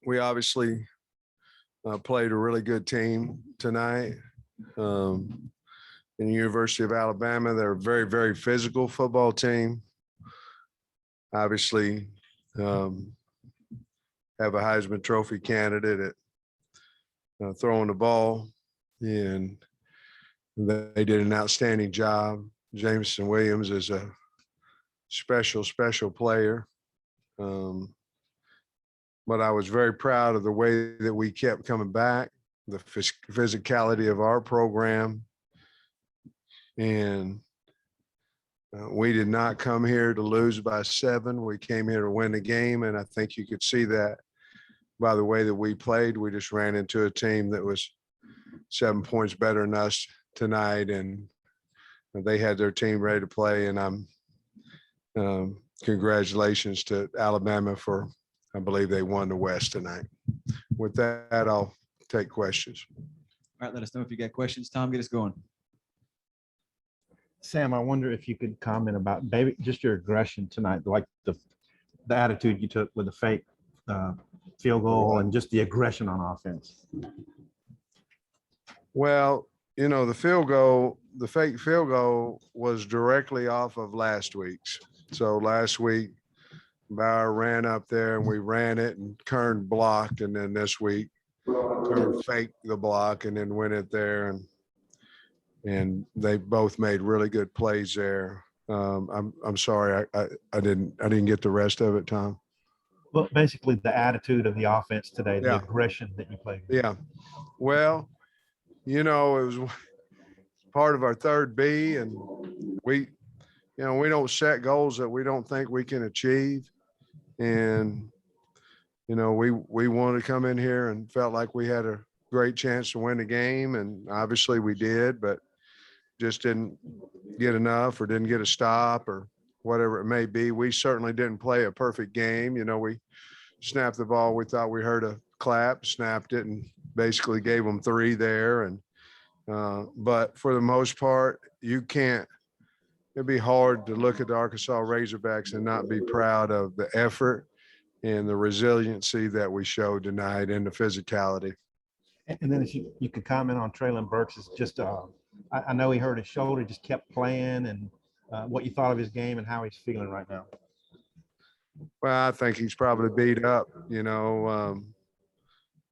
we obviously played a really good team tonight. In the University of Alabama, they're a very, very physical football team. Obviously, have a Heisman Trophy candidate at throwing the ball, and they did an outstanding job. Jameson Williams is a special player. But I was very proud of the way that we kept coming back, the physicality of our program. And we did not come here to lose by 7. We came here to win the game. And I think you could see that by the way that we played. We just ran into a team that was 7 points better than us tonight. And they had their team ready to play. And congratulations to Alabama for, I believe they won the West tonight. With that, I'll take questions. All right, let us know if you got questions. Tom, get us going. Sam, I wonder if you could comment about maybe just your aggression tonight, like the attitude you took with the fake field goal and just the aggression on offense. Well, the fake field goal was directly off of last week's. So last week, Bauer ran up there and we ran it and Kern blocked. And then this week, Kern faked the block and then went it there. And they both made really good plays there. I'm sorry, I didn't get the rest of it, Tom. Well, basically the attitude of the offense today, the aggression that you played. Yeah. Well, it was part of our third B, and we don't set goals that we don't think we can achieve. And, we wanted to come in here and felt like we had a great chance to win the game. And obviously we did, but just didn't get enough or didn't get a stop or whatever it may be. We certainly didn't play a perfect game. We snapped the ball. We thought we heard a clap, snapped it, and basically gave them 3 there. And, but for the most part, it'd be hard to look at the Arkansas Razorbacks and not be proud of the effort and the resiliency that we showed tonight and the physicality. And then if you could comment on Traylan Burks, is just I know he hurt his shoulder, just kept playing, and what you thought of his game and how he's feeling right now. Well, I think he's probably beat up,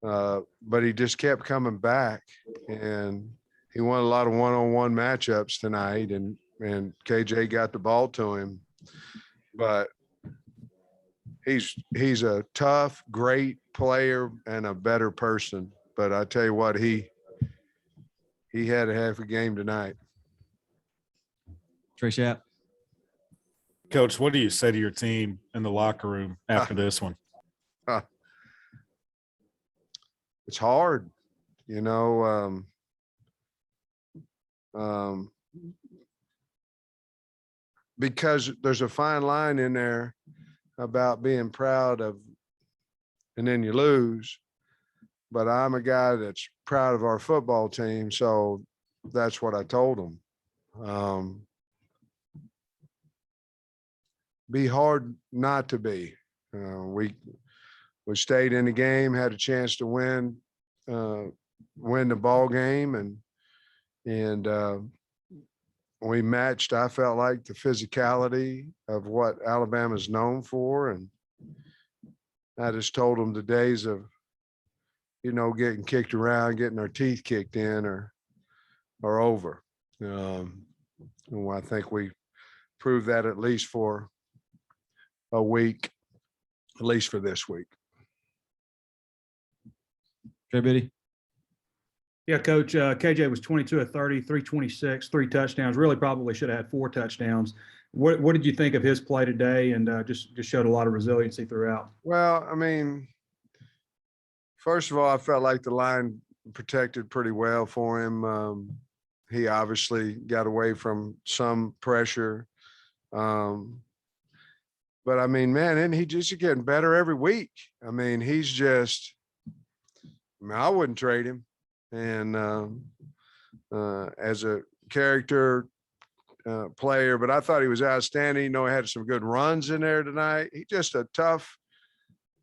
but he just kept coming back, and he won a lot of one-on-one matchups tonight, and KJ got the ball to him. But he's a tough, great player and a better person. But I tell you what, he had a half a game tonight. Trey Schapp. Coach, what do you say to your team in the locker room after this one? It's hard, because there's a fine line in there about being proud of, and then you lose. But I'm a guy that's proud of our football team, so that's what I told them. Be hard not to be. We stayed in the game, had a chance to win the ball game, and we matched, I felt like, the physicality of what Alabama's known for. And I just told them the days of, getting kicked around, getting our teeth kicked in are over. And I think we proved that at least for a week, at least for this week. Trey Biddy. Yeah, Coach, KJ was 22 of 30, 326, 3 touchdowns. Really probably should have had 4 touchdowns. What did you think of his play today? And just showed a lot of resiliency throughout. Well, first of all, I felt like the line protected pretty well for him. He obviously got away from some pressure. But man, and he just getting better every week. He's just, I wouldn't trade him. And as a character player, but I thought he was outstanding. He had some good runs in there tonight. He's just a tough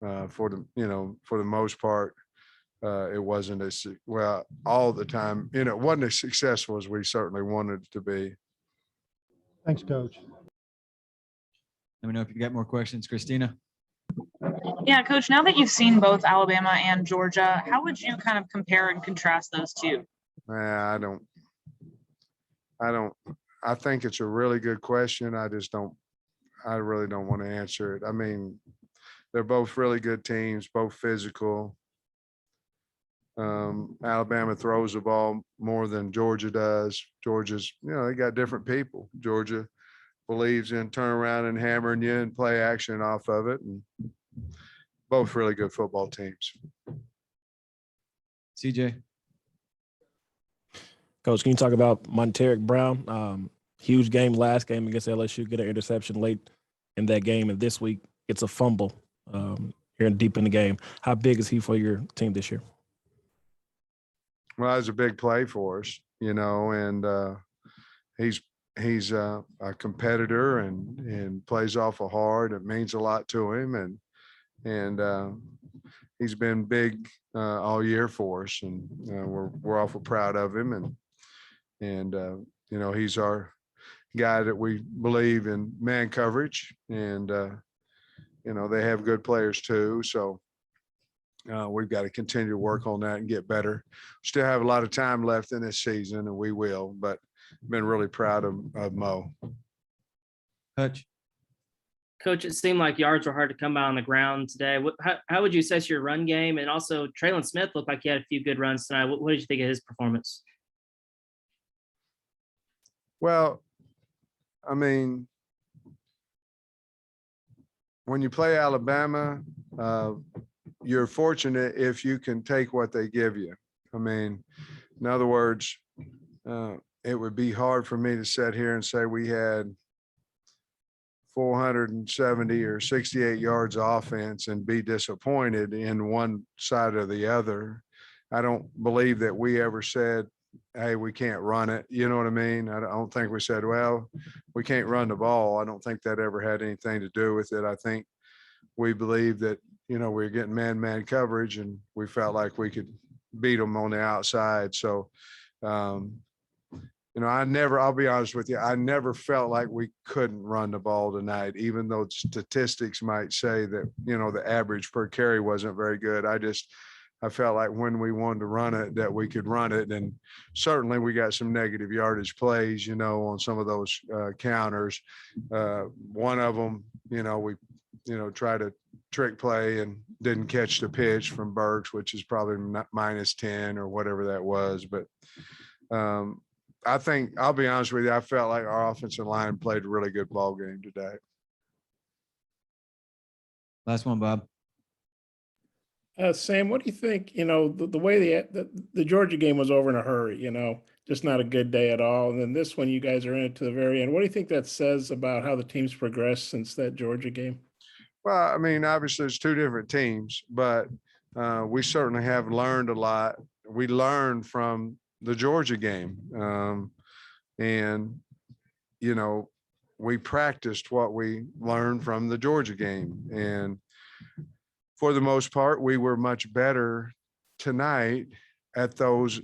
For the most part, it wasn't well all the time. It wasn't as successful as we certainly wanted it to be. Thanks, Coach. Let me know if you got more questions, Christina. Yeah, Coach, now that you've seen both Alabama and Georgia, how would you kind of compare and contrast those two? I think it's a really good question. I really don't want to answer it. I mean, they're both really good teams, both physical. Alabama throws the ball more than Georgia does. Georgia's, they got different people. Georgia believes in turn around and hammering you and play action off of it. And both really good football teams. CJ. Coach, can you talk about Monteric Brown? Huge game last game against LSU, get an interception late in that game, and this week it's a fumble here deep in the game. How big is he for your team this year? Well, it's a big play for us, and he's a competitor and plays awful hard. It means a lot to him, and he's been big all year for us, and we're awful proud of him, and he's our guy that we believe in man coverage, and they have good players too, so we've got to continue to work on that and get better. Still have a lot of time left in this season, and we will, but been really proud of Mo. Hutch. Coach, it seemed like yards were hard to come by on the ground today. How would you assess your run game? And also, Traylan Smith looked like he had a few good runs tonight. What did you think of his performance? Well, I mean, when you play Alabama, you're fortunate if you can take what they give you. I mean, in other words, it would be hard for me to sit here and say we had 470 or 68 yards offense and be disappointed in one side or the other. I don't believe that we ever said, hey, we can't run it. You know what I mean? I don't think we said, well, we can't run the ball. I don't think that ever had anything to do with it. I think we believed that, we're getting man-man coverage, and we felt like we could beat them on the outside. So, I'll be honest with you, I never felt like we couldn't run the ball tonight, even though statistics might say that, the average per carry wasn't very good. I felt like when we wanted to run it, that we could run it. And certainly we got some negative yardage plays, on some of those counters. One of them, we, tried to trick play and didn't catch the pitch from Burks, which is probably -10 or whatever that was. But I think, I'll be honest with you, I felt like our offensive line played a really good ball game today. Last one, Bob. Sam, what do you think, the way the Georgia game was over in a hurry, just not a good day at all. And then this one, you guys are in it to the very end. What do you think that says about how the team's progressed since that Georgia game? Well, I mean, obviously it's two different teams, but we certainly have learned a lot. We learned from the Georgia game. And, we practiced what we learned from the Georgia game. And for the most part, we were much better tonight at those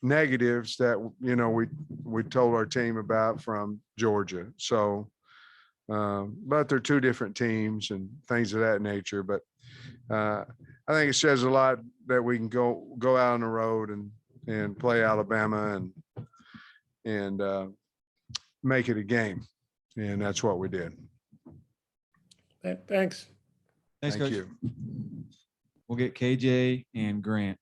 negatives that, we told our team about from Georgia. So, but they're two different teams and things of that nature. But I think it says a lot that we can go out on the road and play Alabama and make it a game. And that's what we did. Thanks. Thanks, Thank Coach. you. We'll get KJ and Grant.